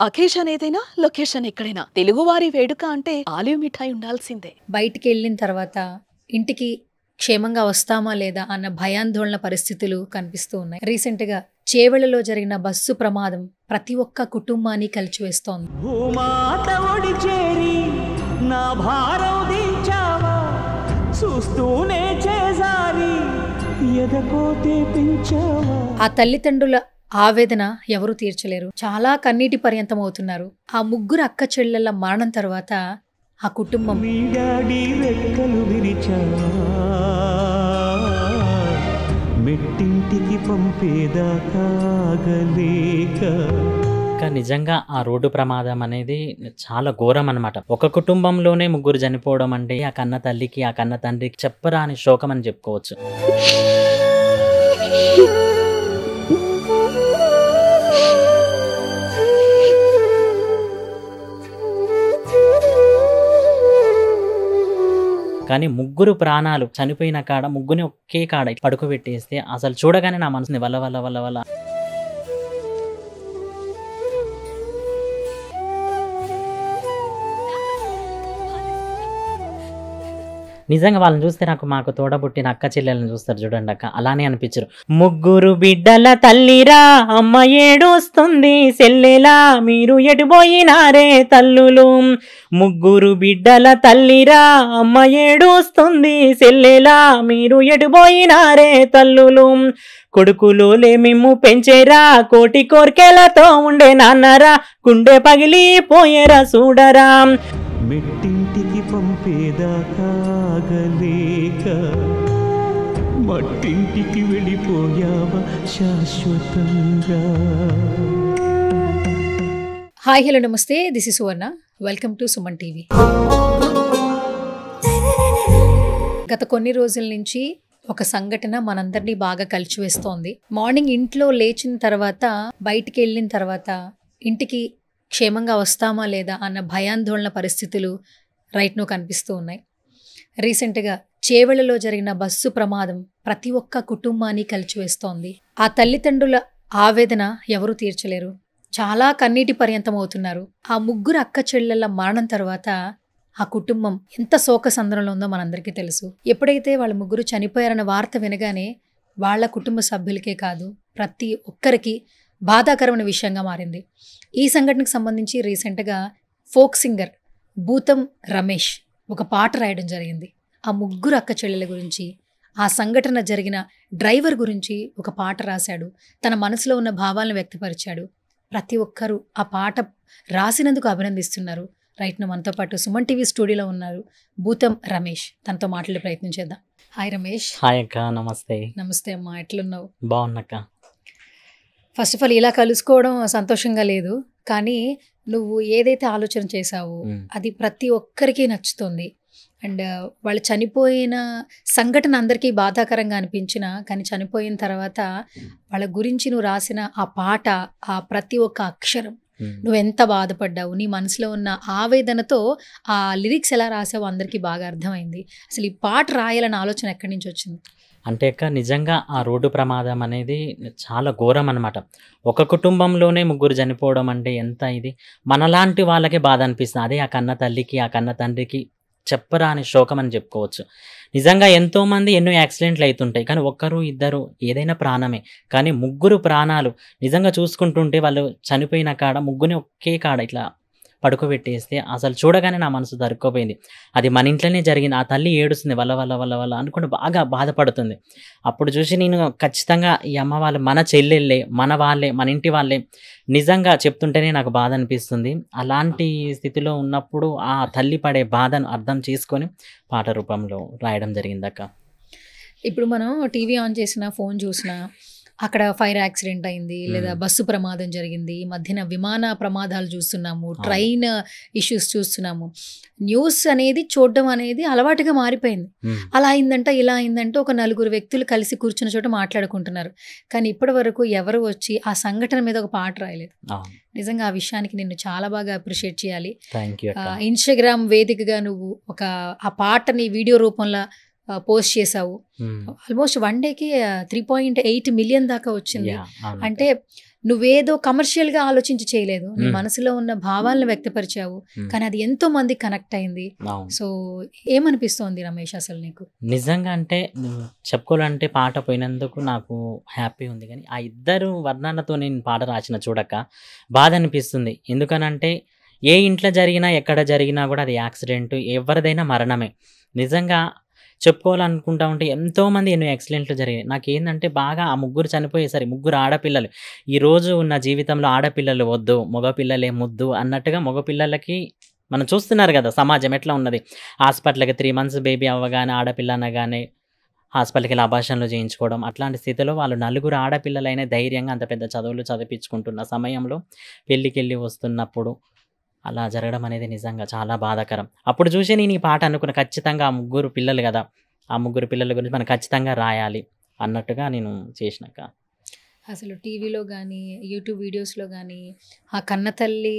Occasion ఏదైనా location ఎక్కడైనా తెలుగువారి వేడుక అంటే ఆలివ్ మిఠాయి ఉండాల్సిందే. బయటికి వెళ్ళిన తర్వాత ఇంటికి క్షేమంగా వస్తామా లేదా అన్న భయాందోళన పరిస్థితులు కనిపిస్తూ ఉన్నాయి. రీసెంట్గా చేవెళ్లలో జరిగిన బస్సు ప్రమాదం ప్రతి ఒక్క కుటుంబాన్ని కలిచివేస్తోంది. భూమాత ఒడి చేరి నా భారం దించావా, చూస్తూనే చేజారి ఎదకోతే పెంచావా. ఆ తల్లిదండ్రుల ఆవేదన ఎవరు తీర్చలేరు. చాలా కన్నీటి పర్యంతం అవుతున్నారు. ఆ ముగ్గురు అక్క చెల్లెళ్ళ మరణం తర్వాత ఆ కుటుంబం మీ డాడీ రెక్కలు విరిచావా, మెట్టింటికి పంపేదాకా ఆగలేక. నిజంగా ఆ రోడ్డు ప్రమాదం అనేది చాలా ఘోరం అనమాట. ఒక కుటుంబంలోనే ముగ్గురు చనిపోవడం అంటే ఆ కన్న తల్లికి ఆ కన్న తండ్రికి చెప్పరాని శోకం అని చెప్పుకోవచ్చు. కానీ ముగ్గురు ప్రాణాలు చనిపోయిన కాడ ముగ్గురిని ఒకే కాడ పడుకోబెట్టేస్తే అసలు చూడగానే నా మనసుని వల్ల వల్ల వల్ల వల్ల నిజంగా వాళ్ళని చూస్తే మాకు తోడబుట్టిన అక్క చెల్లెలను చూస్తారు చూడండి అక్క, అలానే అనిపించరు. ముగ్గురు బిడ్డల తల్లిరా అమ్మ ఏడుస్తుంది సెల్లెలా మీరు ఎటుపోయినారే తల్లులు. ముగ్గురు బిడ్డల తల్లిరా అమ్మ ఏడుస్తుంది సెల్లెలా మీరు ఎటుపోయినారే తల్లులు. కొడుకులోలే మిమ్ము పెంచేరా కోటి కోర్కెలతో ఉండే నాన్నరా గుండె పగిలిపోయేరా చూడరా. మెట్టింటికి పంపేదాకా ఆగలేక మట్టింటికి వెళ్ళిపోయావా శాశ్వతంగా. హాయ్ హలో నమస్తే, this is Suvarna. Welcome to Suman TV. గత కొన్ని రోజుల నుంచి ఒక సంఘటన మనందరినీ బాగా కలిచివేస్తోంది. మార్నింగ్ ఇంట్లో లేచిన తర్వాత బయటికి వెళ్ళిన తర్వాత ఇంటికి క్షేమంగా వస్తామా లేదా అన్న భయాందోళన పరిస్థితులు రైట్ను కనిపిస్తూ ఉన్నాయి. రీసెంట్గా చేవెళ్లలో జరిగిన బస్సు ప్రమాదం ప్రతి ఒక్క కుటుంబాన్ని కలిచివేస్తోంది. ఆ తల్లిదండ్రుల ఆవేదన ఎవరు తీర్చలేరు. చాలా కన్నీటి పర్యంతం అవుతున్నారు. ఆ ముగ్గురు అక్క చెల్లెళ్ళ మరణం తర్వాత ఆ కుటుంబం ఎంత శోక సంద్రంలో ఉందో మనందరికీ తెలుసు. ఎప్పుడైతే వాళ్ళ ముగ్గురు చనిపోయారన్న వార్త వినగానే వాళ్ళ కుటుంబ సభ్యులకే కాదు ప్రతి ఒక్కరికి బాధాకరమైన విషయంగా మారింది. ఈ సంఘటనకు సంబంధించి రీసెంట్గా ఫోక్ సింగర్ భూతం రమేష్ ఒక పాట రాయడం జరిగింది. ఆ ముగ్గురు అక్క చెల్లెల గురించి, ఆ సంఘటన జరిగిన డ్రైవర్ గురించి ఒక పాట రాశాడు. తన మనసులో ఉన్న భావాలను వ్యక్తపరిచాడు. ప్రతి ఒక్కరూ ఆ పాట రాసినందుకు అభినందిస్తున్నారు. రైట్ను మనతో పాటు సుమన్ టీవీ స్టూడియోలో ఉన్నారు భూతం రమేష్. తనతో మాట్లాడే ప్రయత్నం చేద్దాం. హాయ్ రమేష్. హాయ్ అక్క. నమస్తే. నమస్తే అమ్మా, ఎట్లున్నావు? బాగున్నాక. ఫస్ట్ ఆఫ్ ఆల్ ఇలా కలుసుకోవడం సంతోషంగా లేదు, కానీ నువ్వు ఏదైతే ఆలోచన చేసావో అది ప్రతి ఒక్కరికి నచ్చుతుంది. అండ్ వాళ్ళు చనిపోయిన సంఘటన అందరికీ బాధాకరంగా అనిపించినా కానీ చనిపోయిన తర్వాత వాళ్ళ గురించి నువ్వు రాసిన ఆ పాట, ఆ ప్రతి ఒక్క అక్షరం, నువ్వెంత బాధపడ్డావు, నీ మనసులో ఉన్న ఆవేదనతో ఆ లిరిక్స్ ఎలా రాసావో అందరికీ బాగా అర్థమైంది. అసలు ఈ పాట రాయాలన్న ఆలోచన ఎక్కడి నుంచి వచ్చింది? అంటే అక్క నిజంగా ఆ రోడ్డు ప్రమాదం అనేది చాలా ఘోరం అనమాట. ఒక కుటుంబంలోనే ముగ్గురు చనిపోవడం అంటే ఎంత ఇది, మనలాంటి వాళ్ళకే బాధ అనిపిస్తుంది. అదే ఆ కన్న తల్లికి ఆ కన్న తండ్రికి చెప్పరాని శోకం అని చెప్పుకోవచ్చు. నిజంగా ఎంతోమంది ఎన్నో యాక్సిడెంట్లు అవుతుంటాయి, కానీ ఒక్కరు ఇద్దరు ఏదైనా ప్రాణమే. కానీ ముగ్గురు ప్రాణాలు నిజంగా చూసుకుంటుంటే వాళ్ళు చనిపోయిన కాడ ముగ్గురిని ఒకే కాడ ఇట్లా పడుకోబెట్టేస్తే అసలు చూడగానే నా మనసు దొరికిపోయింది. అది మన ఇంట్లోనే జరిగింది. ఆ తల్లి ఏడుస్తుంది వల్ల వల్ల వల్ల వల్ల అనుకుంటే బాగా బాధపడుతుంది. అప్పుడు చూసి నేను ఖచ్చితంగా ఈ అమ్మ వాళ్ళు మన చెల్లెళ్ళే, మన వాళ్ళే, మన ఇంటి వాళ్ళే, నిజంగా చెప్తుంటేనే నాకు బాధ అనిపిస్తుంది. అలాంటి స్థితిలో ఉన్నప్పుడు ఆ తల్లి పడే బాధను అర్థం చేసుకొని పాట రూపంలో రాయడం జరిగింది అక్క. ఇప్పుడు మనం టీవీ ఆన్ చేసిన, ఫోన్ చూసినా అక్కడ ఫైర్ యాక్సిడెంట్ అయింది, లేదా బస్సు ప్రమాదం జరిగింది, ఈ మధ్యన విమాన ప్రమాదాలు చూస్తున్నాము, ట్రైన్ ఇష్యూస్ చూస్తున్నాము. న్యూస్ అనేది చూడడం అనేది అలవాటుగా మారిపోయింది. అలా అయిందంట, ఇలా అయిందంటే ఒక నలుగురు వ్యక్తులు కలిసి కూర్చున్న చోట మాట్లాడుకుంటున్నారు. కానీ ఇప్పటి వరకు ఎవరు వచ్చి ఆ సంఘటన మీద ఒక పాట రాయలేదు. నిజంగా ఆ విషయానికి నిన్ను చాలా బాగా అప్రిషియేట్ చేయాలి. ఇన్స్టాగ్రామ్ వేదికగా నువ్వు ఆ పాటని వీడియో రూపంలో పోస్ట్ చేసావు. ఆల్మోస్ట్ 1 డేకి 3.8 మిలియన్ దాకా వచ్చింది. అంటే నువ్వేదో కమర్షియల్ గా ఆలోచించి చేయలేదు, నీ మ్మ్. మనసులో ఉన్న భావాలను వ్యక్తపరిచావు, మ్మ్. కానీ అది ఎంతో మంది కనెక్ట్ అయింది. అవును. సో ఏమనిపిస్తోంది రమేష్ అసలు నీకు? నిజంగా అంటే చెప్పుకోవాలంటే పాట పోయినందుకు నాకు హ్యాపీ ఉంది, కానీ ఆ ఇద్దరు వర్ణాలతో నేను పాట రాసిన చూడక బాధ అనిపిస్తుంది. ఎందుకనంటే ఏ ఇంట్లో జరిగినా ఎక్కడ జరిగినా కూడా అది యాక్సిడెంట్, ఎవరిదైనా మరణమే. నిజంగా చెప్పుకోవాలనుకుంటా ఉంటే ఎంతోమంది ఎన్నో యాక్సిడెంట్లు జరిగాయి. నాకేందంటే బాగా ఆ ముగ్గురు చనిపోయేసరి, ముగ్గురు ఆడపిల్లలు. ఈరోజు ఉన్న జీవితంలో ఆడపిల్లలు వద్దు, మగపిల్లలే ముద్దు అన్నట్టుగా మగపిల్లలకి మనం చూస్తున్నారు కదా సమాజం ఎట్లా ఉన్నది. హాస్పిటల్కి 3 months బేబీ అవ్వగానే ఆడపిల్ల అనగానే హాస్పిటల్కి వెళ్ళి అబార్షన్లు చేయించుకోవడం, అట్లాంటి స్థితిలో వాళ్ళు నలుగురు ఆడపిల్లలైన ధైర్యంగా అంత పెద్ద చదువులు చదివించుకుంటున్న సమయంలో పెళ్ళికెళ్ళి వస్తున్నప్పుడు అలా జరగడం అనేది నిజంగా చాలా బాధాకరం. అప్పుడు చూసి నేను ఈ పాట అనుకున్న, ఖచ్చితంగా ఆ ముగ్గురు పిల్లలు కదా, ఆ ముగ్గురు పిల్లల గురించి మనం ఖచ్చితంగా రాయాలి అన్నట్టుగా నేను చేసినాక. అసలు టీవీలో కానీ యూట్యూబ్ వీడియోస్లో కానీ ఆ కన్న తల్లి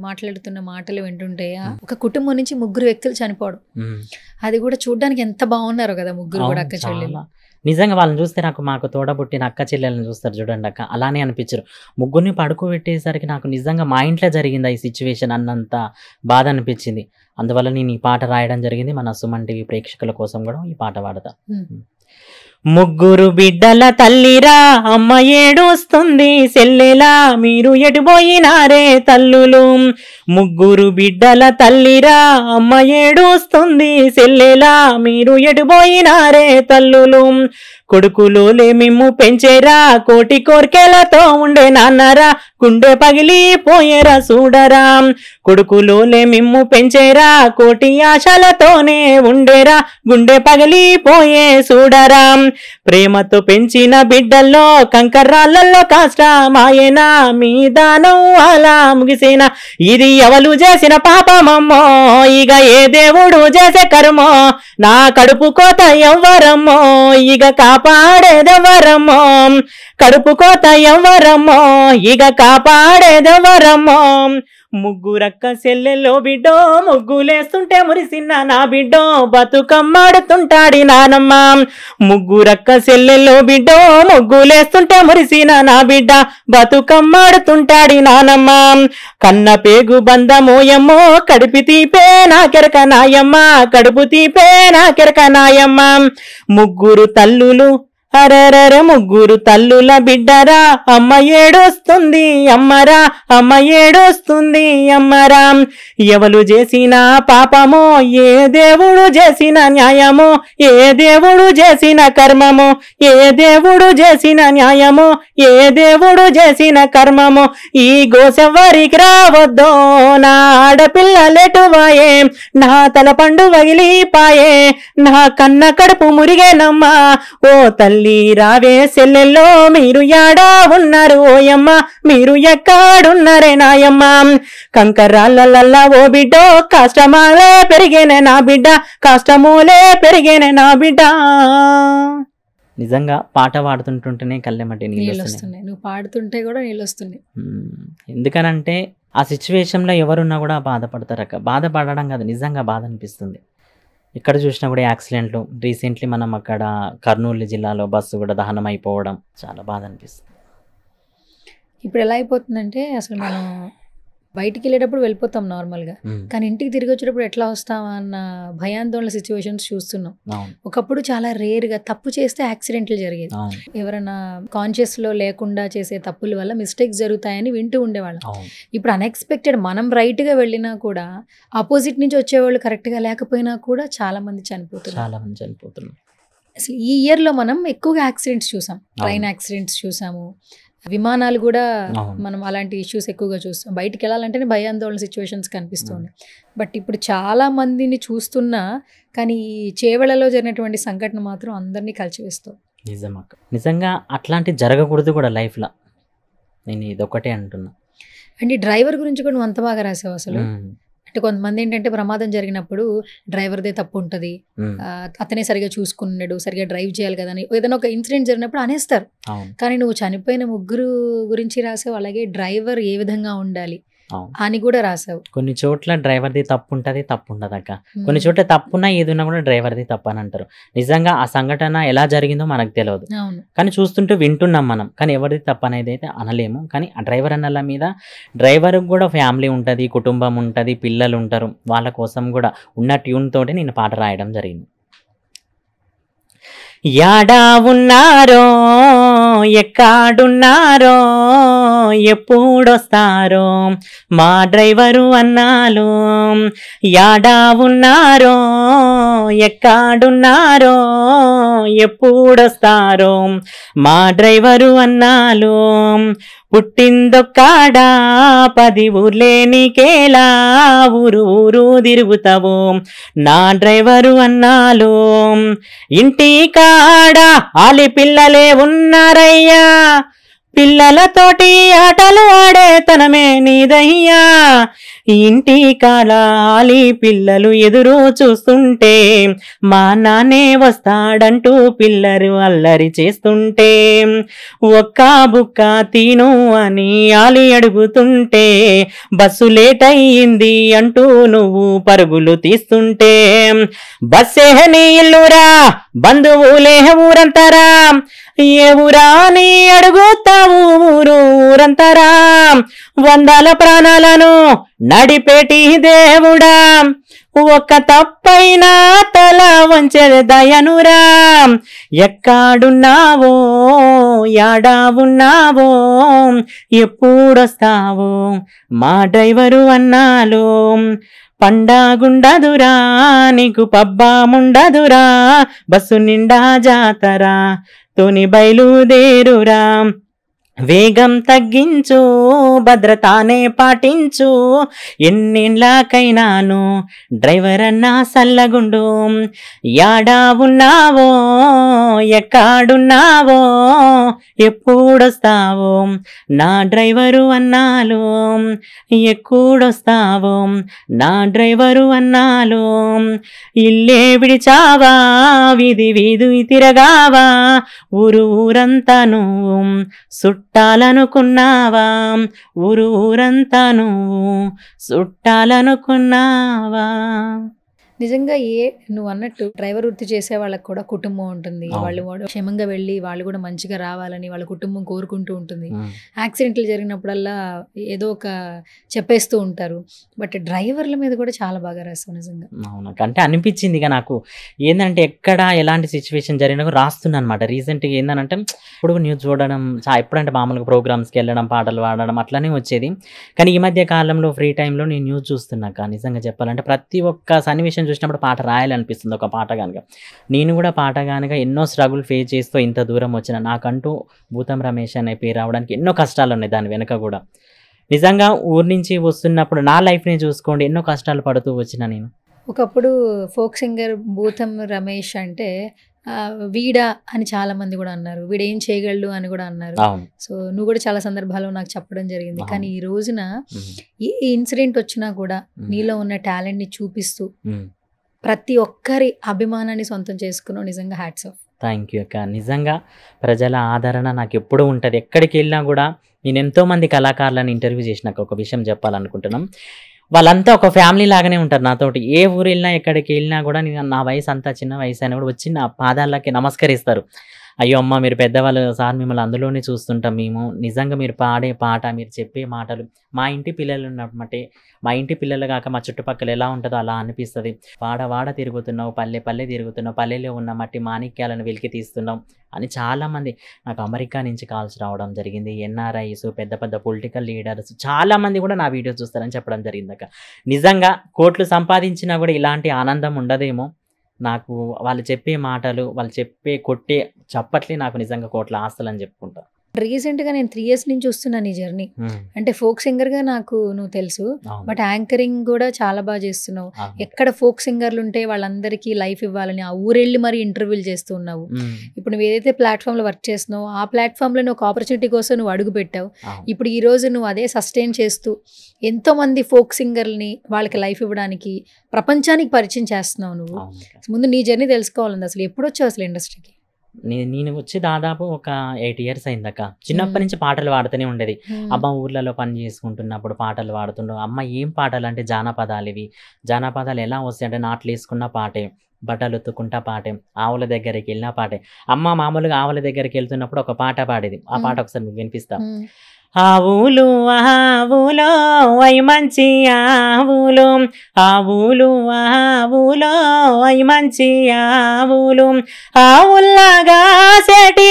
మాట్లాడుతున్న మాటలు వింటుంటే ఒక కుటుంబం నుంచి ముగ్గురు వ్యక్తులు చనిపోవడం, ఉమ్. అది కూడా చూడడానికి ఎంత బాగున్నారో కదా ముగ్గురు కూడా అవును, అక్క చెల్లెలు. చాలా. నిజంగా వాళ్ళని చూస్తే మాకు తోడబుట్టిన అక్క చెల్లెలను చూస్తారు చూడండి అక్క, అలానే అనిపించరు. ముగ్గురిని పడుకోబెట్టేసరికి నాకు నిజంగా మా ఇంట్లో జరిగిందా ఈ సిచ్యువేషన్ అన్నంత బాధ అనిపించింది. అందువల్ల నేను ఈ పాట రాయడం జరిగింది. మన సుమన్ టీవీ ప్రేక్షకుల కోసం కూడా ఈ పాట పాడతా. ముగ్గురు బిడ్డల తల్లిరా అమ్మ ఏడుస్తుంది సెల్లెలా, మీరు ఎటుపోయినారే తల్లులు. ముగ్గురు బిడ్డల తల్లిరా అమ్మ ఏడుస్తుంది సెల్లెలా, మీరు ఎటుపోయినారే తల్లులు. కొడుకులోలే మిమ్ము పెంచేరా, కోటి కోర్కెలతో ఉండే నాన్నరా, గుండె పగిలిపోయేరా చూడరా. కొడుకులోలే మిమ్ము పెంచేరా, కోటి ఆశలతోనే ఉండేరా, గుండె పగిలిపోయే చూడరా. ప్రేమతో పెంచిన బిడ్డల్లో కంకర్రాళ్ళల్లో కష్టమాయేనా, మీ దానం అలా ముగిసేనా. ఇది ఎవరు చేసిన పాపమమ్మో, ఇక ఏ దేవుడు చేసే కర్మో, నా కడుపు కోత ఎవ్వరమ్మో, ఇక కాపాడేదెవరమ్మో. కడుపు కోత ఎవ్వరమ్మో, ఇక కాపాడేదెవరమ్మో. ముగ్గురక్క సెల్లెల్లో బిడ్డో, ముగ్గులేస్తుంటే మురిసిన్న నా బిడ్డో, బతుకమ్మాడుతుంటాడి నానమ్మ. ముగ్గురక్క సెల్లెల్లో బిడ్డో, ముగ్గులేస్తుంటే మురిసిన నా బిడ్డ, బతుకమ్మాడుతుంటాడి నానమ్మ. కన్న పేగు బంధమోయమ్మో, కడుపు తీపే నాకెరక నాయమ్మ, కడుపు తీపే నాకెరక నాయమ్మ. ముగ్గురు తల్లులు అరరర ముగ్గురు తల్లుల బిడ్డరా, అమ్మ ఏడొస్తుంది అమ్మరా, అమ్మ ఏడొస్తుంది అమ్మరా. ఎవరు చేసిన పాపమో, ఏ దేవుడు చేసిన న్యాయమో, ఏ దేవుడు చేసిన కర్మమో, ఏ దేవుడు చేసిన న్యాయమో, ఏ దేవుడు చేసిన కర్మమో. ఈ గోసెవ్వరికి రావద్దో, నా ఆడపిల్లలెటువాయే, నా తల పండు వగిలిపాయే, నా కన్న కడుపు మురిగేనమ్మా. ఓ తల్లి రావే సెల్లెల్లో, మీరు యాడా ఉన్నారు ఓయమ్మ, మీరు ఎక్కడున్నారే నాయమ్మ. కంకరాళ్ళల్లా ఓ బిడ్డో, కష్టమాలే పెరిగేనే నా బిడ్డ, కష్టమూలే పెరిగేనే నా బిడ్డ. నిజంగా పాట పాడుతుంటుంటేనే కళ్ళెమ్మటి నీళ్ళు నీళ్ళు వస్తున్నాయి. వస్తున్నాయి, నువ్వు పాడుతుంటే కూడా నీళ్ళు వస్తున్నాయి. ఎందుకనంటే ఆ సిచ్యువేషన్లో ఎవరున్నా కూడా బాధపడతారు అక్క. బాధపడడం కాదు, నిజంగా బాధ అనిపిస్తుంది. ఇక్కడ చూసినా కూడా యాక్సిడెంట్లు, రీసెంట్లీ మనం అక్కడ కర్నూలు జిల్లాలో బస్సు కూడా దహనం అయిపోవడం చాలా బాధ అనిపిస్తుంది. ఇప్పుడు ఎలా అయిపోతుందంటే అసలు మనం బయటికి వెళ్ళేటప్పుడు వెళ్ళిపోతాం నార్మల్గా, కానీ ఇంటికి తిరిగి వచ్చేటప్పుడు ఎట్లా వస్తామా అన్న భయాందోళన సిచ్యువేషన్స్ చూస్తున్నాం. అవును, ఒకప్పుడు చాలా రేర్గా తప్పు చేస్తే యాక్సిడెంట్లు జరిగేది, అవును, ఎవరైనా కాన్షియస్లో లేకుండా చేసే తప్పుల వల్ల మిస్టేక్స్ జరుగుతాయని వింటూ ఉండేవాళ్ళం. అవును, ఇప్పుడు అన్ఎక్స్పెక్టెడ్ మనం రైట్గా వెళ్ళినా కూడా ఆపోజిట్ నుంచి వచ్చేవాళ్ళు కరెక్ట్గా లేకపోయినా కూడా చాలా మంది చనిపోతున్నారు. చాలా మంది చనిపోతున్నారు. అసలు ఈ ఇయర్లో మనం ఎక్కువగా యాక్సిడెంట్స్ చూసాం, ట్రైన్ యాక్సిడెంట్స్ చూసాము, విమానాలు కూడా అవును, మనం అలాంటి ఇష్యూస్ ఎక్కువగా చూస్తాం. బయటికి వెళ్ళాలంటేనే భయాందోళన సిచ్యువేషన్స్ కనిపిస్తుంది. బట్ ఇప్పుడు చాలా మందిని చూస్తున్నా, కానీ ఈ చేవెళ్లలో జరిగినటువంటి సంఘటన మాత్రం అందరినీ కలిచివేస్తాం. నిజమక్క. నిజంగా అట్లాంటి జరగకూడదు కూడా లైఫ్లో, నేను ఇదొకటే అంటున్నా. అండ్ ఈ డ్రైవర్ గురించి కూడా నువ్వు అంత బాగా రాసావు అసలు. అంటే కొంతమంది ఏంటంటే ప్రమాదం జరిగినప్పుడు డ్రైవర్దే తప్పు ఉంటుంది, అతనే సరిగా చూసుకున్నాడు, సరిగా డ్రైవ్ చేయాలి కదా అని ఏదైనా ఒక ఇన్సిడెంట్ జరిగినప్పుడు అనేస్తారు. అవును, కానీ నువ్వు చనిపోయిన ముగ్గురు గురించి రాసావు, అలాగే డ్రైవర్ ఏ విధంగా ఉండాలి, అవును. అని కూడా రాసావు. కొన్ని చోట్ల డ్రైవర్ది తప్పు ఉంటుంది, తప్పు ఉండదు అక్క. కొన్ని చోట్ల తప్పున్నా ఏదున్నా కూడా డ్రైవర్ది తప్పు అని అంటారు. నిజంగా ఆ సంఘటన ఎలా జరిగిందో మనకు తెలియదు, అవును. కానీ చూస్తుంటూ వింటున్నాం మనం. కానీ ఎవరిది తప్పు అనేది అయితే అనలేము. కానీ ఆ డ్రైవర్ అన్నల మీద డ్రైవర్కి కూడా ఫ్యామిలీ ఉంటుంది, కుటుంబం ఉంటుంది, పిల్లలు ఉంటారు. వాళ్ళ కోసం కూడా ఉన్న ట్యూన్ తోటి నేను పాట రాయడం జరిగింది. యాడా ఉన్నారో ఎక్కడున్నారో ఎప్పుడొస్తారో మా డ్రైవరు అన్నాలు. యాడా ఉన్నారో ఎక్కడున్నారో ఎప్పుడొస్తారో మా డ్రైవరు అన్నాలు. పుట్టిందొక్కాడా 10 ఊర్లే నీకేలా ఊరు ఊరు తిరుగుతావు నా డ్రైవరు అన్నాలు. ఇంటి కాడ ఆలి పిల్లలే ఉన్నారయ్యా, పిల్లలతోటి ఆటలు ఆడే తనమే నీదయ్యా. ఇంటి కాలాలి పిల్లలు ఎదురు చూస్తుంటే మా నాన్నే వస్తాడంటూ పిల్లలు అల్లరి చేస్తుంటే ఒక్క బుక్క తిను అని ఆలి అడుగుతుంటే బస్సు లేట్ అయ్యింది అంటూ నువ్వు పరుగులు తీస్తుంటే బస్సే నీ ఇల్లురా బంధువులే ఊరంతరా ఏ ఊరా అని అడుగుతావు ఊరు ఊరంతరా. వందల ప్రాణాలను నడిపేటి దేవుడా ఒక్క తప్పైనా తల వంచెది దయనురా. ఎక్కడున్నావో యాడా ఉన్నావో ఎప్పుడొస్తావో మా డ్రైవరు అన్నాలు. పండగుండదురా నీకు పబ్బముండదురా బస్సు నిండా జాతరా తోని బయలుదేరురా. వేగం తగ్గించు భద్రతానే పాటించు ఎన్నేళ్ళకైనాను డ్రైవర్ అన్నా సల్లగుండు. యాడా ఉన్నావో ఎక్కడున్నావో ఎప్పుడొస్తావో నా డ్రైవరు అన్నాలు. ఎక్కడొస్తావో నా డ్రైవరు అన్నాలు. ఇల్లే విడిచావా వీధి వీధి తిరగావా ఊరు ఊరంతా నువ్వు చుట్టాలనుకున్నావా ఊరు ఊరంతా నువ్వు చుట్టాలనుకున్నావా. నిజంగా నువ్వు అన్నట్టు డ్రైవర్ వృత్తి చేసే వాళ్ళకి కూడా కుటుంబం ఉంటుంది. వాళ్ళు క్షేమంగా వెళ్ళి వాళ్ళు కూడా మంచిగా రావాలని వాళ్ళ కుటుంబం కోరుకుంటూ ఉంటుంది. యాక్సిడెంట్లు జరిగినప్పుడల్లా ఏదో ఒక చెప్పేస్తూ ఉంటారు. బట్ డ్రైవర్ల మీద కూడా చాలా బాగా రాస్తావు నిజంగా. అవును అంటే అనిపించింది ఇక నాకు ఏంటంటే ఎక్కడ ఎలాంటి సిచ్యువేషన్ జరిగినా రాస్తున్నాను అనమాట. రీసెంట్గా ఏంటంటే ఇప్పుడు న్యూస్ చూడడం ఎప్పుడంటే మామూలుగా ప్రోగ్రామ్స్కి వెళ్ళడం పాటలు పాడడం అట్లనే వచ్చేది. కానీ ఈ మధ్య కాలంలో ఫ్రీ టైంలో నేను న్యూస్ చూస్తున్నాక నిజంగా చెప్పాలంటే ప్రతి ఒక్క సన్నివేశం చూసినప్పుడు పాట రాయాలనిపిస్తుంది. ఒక పాట కనుక నేను కూడా పాట కనుక ఎన్నో స్ట్రగుల్ ఫేస్ చేస్తూ ఇంత దూరం వచ్చిన నాకంటూ భూతం రమేష్ అనే పేరు రావడానికి ఎన్నో కష్టాలు ఉన్నాయి దాని వెనక కూడా. నిజంగా ఊరి నుంచి వస్తున్నప్పుడు నా లైఫ్ని చూసుకోండి ఎన్నో కష్టాలు పడుతూ వచ్చిన నేను. ఒకప్పుడు ఫోక్ సింగర్ భూతం రమేష్ అంటే వీడా అని చాలా మంది కూడా అన్నారు, వీడేం చేయగలడు అని కూడా అన్నారు. సో నువ్వు కూడా చాలా సందర్భాల్లో నాకు చెప్పడం జరిగింది. కానీ ఈ రోజున ఏ ఇన్సిడెంట్ వచ్చినా కూడా నీలో ఉన్న టాలెంట్ ని చూపిస్తూ ప్రతి ఒక్కరి అభిమానాన్ని సొంతం చేసుకున్నావు. నిజంగా హ్యాట్స్ ఆఫ్. థ్యాంక్ యూ అక్క. నిజంగా ప్రజల ఆదరణ నాకు ఎప్పుడూ ఉంటుంది. ఎక్కడికి వెళ్ళినా కూడా నేను ఎంతోమంది కళాకారులను ఇంటర్వ్యూ చేసినాక ఒక విషయం చెప్పాలనుకుంటున్నాం. వాళ్ళంతా ఒక ఫ్యామిలీ లాగానే ఉంటారు నాతోటి. ఏ ఊరు వెళ్ళినా ఎక్కడికి వెళ్ళినా కూడా నా వయసు అంతా చిన్న వయసు అయినా కూడా వచ్చి నా పాదాలకి నమస్కరిస్తారు. అయ్యో అమ్మ మీరు పెద్దవాళ్ళు సార్ మిమ్మల్ని అందులోనే చూస్తుంటాం మేము. నిజంగా మీరు పాడే పాట మీరు చెప్పే మాటలు మా ఇంటి పిల్లలు ఉన్నట్టే మా ఇంటి పిల్లలు కాక మా చుట్టుపక్కల ఎలా ఉంటుందో అలా అనిపిస్తుంది. వాడ తిరుగుతున్నావు, పల్లె పల్లె తిరుగుతున్నావు, పల్లెలో ఉన్న మట్టి మాణిక్యాలను వెలికి తీస్తున్నావు అని చాలామంది నాకు అమెరికా నుంచి కాల్స్ రావడం జరిగింది. ఎన్ఆర్ఐస్ పెద్ద పెద్ద పొలిటికల్ లీడర్స్ చాలామంది కూడా నా వీడియో చూస్తారని చెప్పడం జరిగింది అక్క. నిజంగా కోట్లు సంపాదించినా కూడా ఇలాంటి ఆనందం ఉండదేమో. నాకు వాళ్ళు చెప్పే మాటలు వాళ్ళు చెప్పే కొట్టే చప్పట్లే నాకు నిజంగా కోట్ల ఆస్తులు అని చెప్పుకుంటా. రీసెంట్గా నేను 3 years నుంచి చూస్తున్నాను ఈ జర్నీ. అంటే ఫోక్ సింగర్గా నాకు నువ్వు తెలుసు, బట్ యాంకరింగ్ కూడా చాలా బాగా చేస్తున్నావు. ఎక్కడ ఫోక్ సింగర్లు ఉంటే వాళ్ళందరికీ లైఫ్ ఇవ్వాలని ఆ ఊరెళ్ళి మరి ఇంటర్వ్యూలు చేస్తూ ఉన్నావు. ఇప్పుడు నువ్వు ఏదైతే ప్లాట్ఫామ్లో వర్క్ చేస్తున్నావు ఆ ప్లాట్ఫామ్లో నువ్వు ఒక ఆపర్చునిటీ కోసం నువ్వు అడుగు పెట్టావు. ఇప్పుడు ఈ రోజు నువ్వు అదే సస్టైన్ చేస్తూ ఎంతోమంది ఫోక్ సింగర్ని వాళ్ళకి లైఫ్ ఇవ్వడానికి ప్రపంచానికి పరిచయం చేస్తున్నావు. నువ్వు ముందు నీ జర్నీ తెలుసుకోవాలండి. అసలు ఎప్పుడు వచ్చావు అసలు ఇండస్ట్రీకి? నేను వచ్చి దాదాపు ఒక 8 ఇయర్స్ అయిందక్క. చిన్నప్పటి నుంచి పాటలు పాడుతూనే ఉండేది. అమ్మ ఊర్లలో పని చేసుకుంటున్నప్పుడు పాటలు పాడుతుండు. అమ్మ ఏం పాటలు అంటే జానపదాలు ఇవి. జానపదాలు ఎలా వస్తాయి అంటే నాట్లు వేసుకున్న పాటే, బట్టలు ఉతుక్కుంటా పాటే, ఆవుల దగ్గరికి వెళ్ళిన పాటే. అమ్మ మామూలుగా ఆవుల దగ్గరికి వెళ్తున్నప్పుడు ఒక పాట పాడేది. ఆ పాట ఒకసారి మీకు వినిపిస్తా. ఆవులు ఆవులో అయి మంచి ఆవులు, ఆవులు ఆవులో అయి మంచి ఆవులు, ఆవుల్లాగా సెటి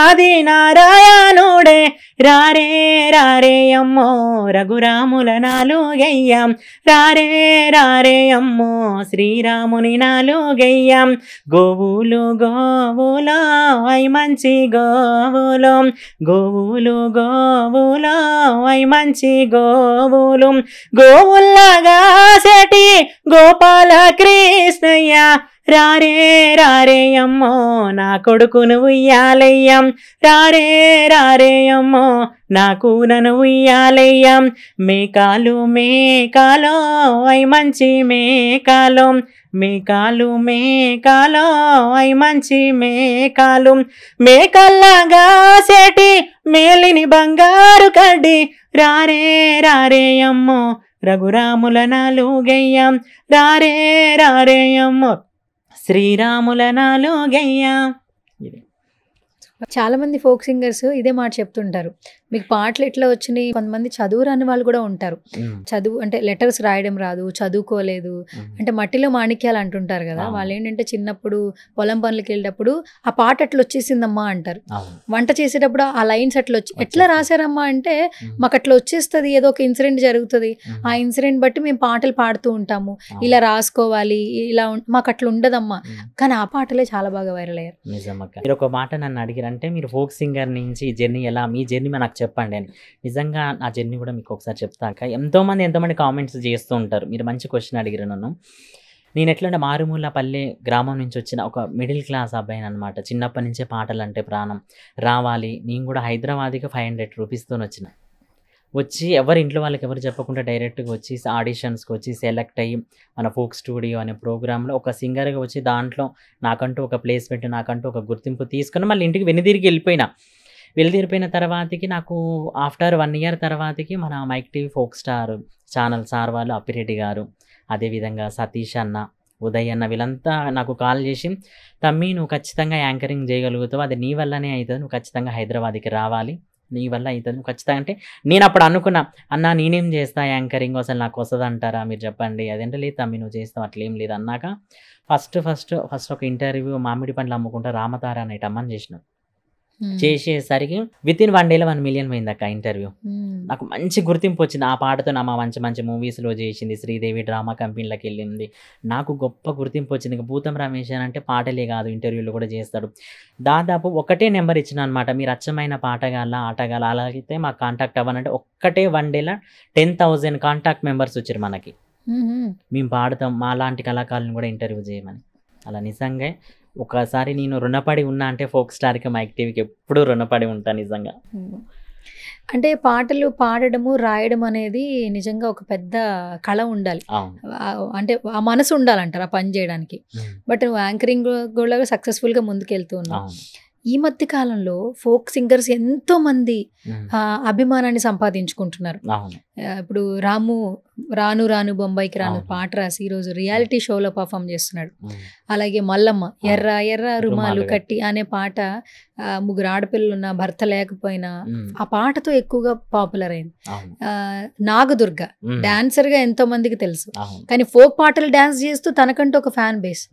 ఆది నారాయణుడే రారే రారే అమ్మో రఘురాముల నాలుగయ్యాం, రారే రారే అమ్మో శ్రీరాముని నాలుగయ్యాం. గోవులు గోవులో అయి మంచి గోవులు, గోవులు గోవులో అయి మంచి గోవులు, గోవుల్లాగా సెటి గోపాల కృష్ణయ్య రారే రారే అమ్మో నా కొడుకును ఉయ్యాలయ్యాం, రారే రారే అమ్మో నా కూనను ఉయ్యాలయ్యాం. మేకాలు మేకాలో అయి మంచి మేకాలు, మేకాలు మేకాలో అయి మంచి మేకాలు, మేకల్లాగా సెటి మేలిని బంగారు కడ్డి రారే రారే అమ్మో రఘురాముల నాలుగయ్యాం, రారే రారే అమ్మో శ్రీరాముల నాలుగయ్యాం. చాలా మంది ఫోక్ సింగర్స్ ఇదే మాట చెప్తుంటారు, మీకు పాటలు ఎట్లా వచ్చినాయి. కొంతమంది చదువు రాని వాళ్ళు కూడా ఉంటారు. చదువు అంటే లెటర్స్ రాయడం రాదు, చదువుకోలేదు, అంటే మట్టిలో మాణిక్యాలు అంటుంటారు కదా. వాళ్ళు ఏంటంటే చిన్నప్పుడు పొలం పనులకి వెళ్ళేటప్పుడు ఆ పాట అట్లా వచ్చేసిందమ్మా అంటారు. వంట చేసేటప్పుడు ఆ లైన్స్ అట్లా ఎట్లా రాశారమ్మా అంటే మాకు అట్లా వచ్చేస్తుంది, ఏదో ఒక ఇన్సిడెంట్ జరుగుతుంది, ఆ ఇన్సిడెంట్ బట్టి మేము పాటలు పాడుతూ ఉంటాము, ఇలా రాసుకోవాలి, ఇలా మాకు అట్లా ఉండదమ్మా. కానీ ఆ పాటలే చాలా బాగా వైరల్ అయ్యారు. నిజమక్క. మీరు ఒక మాట నన్ను అడిగారంటే మీరు ఫోక్ సింగర్ నుంచి జర్నీ ఎలా, మీ జర్నీ నాకు చెప్పండి అని. నిజంగా నా జర్నీ కూడా మీకు ఒకసారి చెప్తాక. ఎంతోమంది కామెంట్స్ చేస్తూ ఉంటారు. మీరు మంచి క్వశ్చన్ అడిగారు నన్ను. నేను ఎట్లా అంటే మారుమూల పల్లె గ్రామం నుంచి వచ్చిన ఒక మిడిల్ క్లాస్ అబ్బాయిని అనమాట. చిన్నప్పటి నుంచే పాటలు అంటే ప్రాణం. రావాలి నేను కూడా హైదరాబాద్కి 500 రూపీస్తో వచ్చి ఎవరి ఇంట్లో వాళ్ళకి ఎవరు చెప్పకుండా డైరెక్ట్గా వచ్చి ఆడిషన్స్కి వచ్చి సెలెక్ట్ అయ్యి మన ఫోక్ స్టూడియో అనే ప్రోగ్రాంలో ఒక సింగర్గా వచ్చి దాంట్లో నాకంటూ ఒక ప్లేస్మెంట్, నాకంటూ ఒక గుర్తింపు తీసుకుని మళ్ళీ ఇంటికి వెనుదిరిగిపోయిన తర్వాతకి నాకు ఆఫ్టర్ 1 ఇయర్ తర్వాతకి మన Mic TV folk star channel sir వాళ్ళు అప్పిరెడ్డి గారు, అదేవిధంగా సతీష్ అన్న, ఉదయ్ అన్న, వీళ్ళంతా నాకు కాల్ చేసి తమ్మి నువ్వు ఖచ్చితంగా యాంకరింగ్ చేయగలుగుతావు, అది నీ వల్లనే అవుతుంది, నువ్వు ఖచ్చితంగా హైదరాబాద్కి రావాలి, నీ వల్ల అవుతుంది నువ్వు ఖచ్చితంగా. అంటే నేను అప్పుడు అనుకున్నా, అన్న నేనేం చేస్తా యాంకరింగ్, అసలు నాకు వస్తుంది అంటారా మీరు చెప్పండి. అదంటే లేదు తమ్మి నువ్వు చేస్తావు, అట్లేం లేదు అన్నాక ఫస్ట్ ఒక ఇంటర్వ్యూ మామిడి పండ్లు అమ్ముకుంటా రామతార అనేట అమ్మని చేసేసరికి వితిన్ 1 డేలో 1 మిలియన్ పోయింది అక్క ఇంటర్వ్యూ. నాకు మంచి గుర్తింపు వచ్చింది ఆ పాటతో. నా మంచి మూవీస్లో చేసింది, శ్రీదేవి డ్రామా కంపెనీలకు వెళ్ళింది, నాకు గొప్ప గుర్తింపు వచ్చింది. ఇంకా భూతం రమేష్ అంటే పాటలే కాదు ఇంటర్వ్యూలు కూడా చేస్తాడు. దాదాపు ఒకటే నెంబర్ ఇచ్చిన అనమాట, మీరు అచ్చమైన పాటగాళ్ళ ఆటగాళ్ళ అలాగైతే మాకు కాంటాక్ట్ అవ్వాలంటే ఒక్కటే 1 డేలో 10,000 కాంటాక్ట్ మెంబర్స్ వచ్చారు మనకి. మేము పాడుతాం, మా లాంటి కళాకారులను కూడా ఇంటర్వ్యూ చేయమని. అలా నిజంగా ఒకసారి నేను రుణపడి ఉన్నా అంటే ఫోక్ స్టార్కి మైక్ టీవీకి ఎప్పుడూ రుణపడి ఉంటాను నిజంగా. అంటే పాటలు పాడడము రాయడం అనేది నిజంగా ఒక పెద్ద కళ ఉండాలి, అంటే ఆ మనసు ఉండాలంటారు ఆ పని చేయడానికి. బట్ నువ్వు యాంకరింగ్ కూడా సక్సెస్ఫుల్గా ముందుకెళ్తూ ఉన్నావు. ఈ మధ్య కాలంలో ఫోక్ సింగర్స్ ఎంతో మంది అభిమానాన్ని సంపాదించుకుంటున్నారు. ఇప్పుడు రాను రాను బొంబాయికి రాను పాట రాసి ఈరోజు రియాలిటీ షోలో పర్ఫామ్ చేస్తున్నాడు. అలాగే మల్లమ్మ ఎర్ర ఎర్ర రుమాలు కట్టి అనే పాట 3 ఆడపిల్లలు ఉన్న భర్త లేకపోయినా ఆ పాటతో ఎక్కువగా పాపులర్ అయింది. నాగదుర్గ డాన్సర్ గా ఎంతో మందికి తెలుసు, కానీ ఫోక్ పాటలు డాన్స్ చేస్తూ తనకంటూ ఒక ఫ్యాన్ బేస్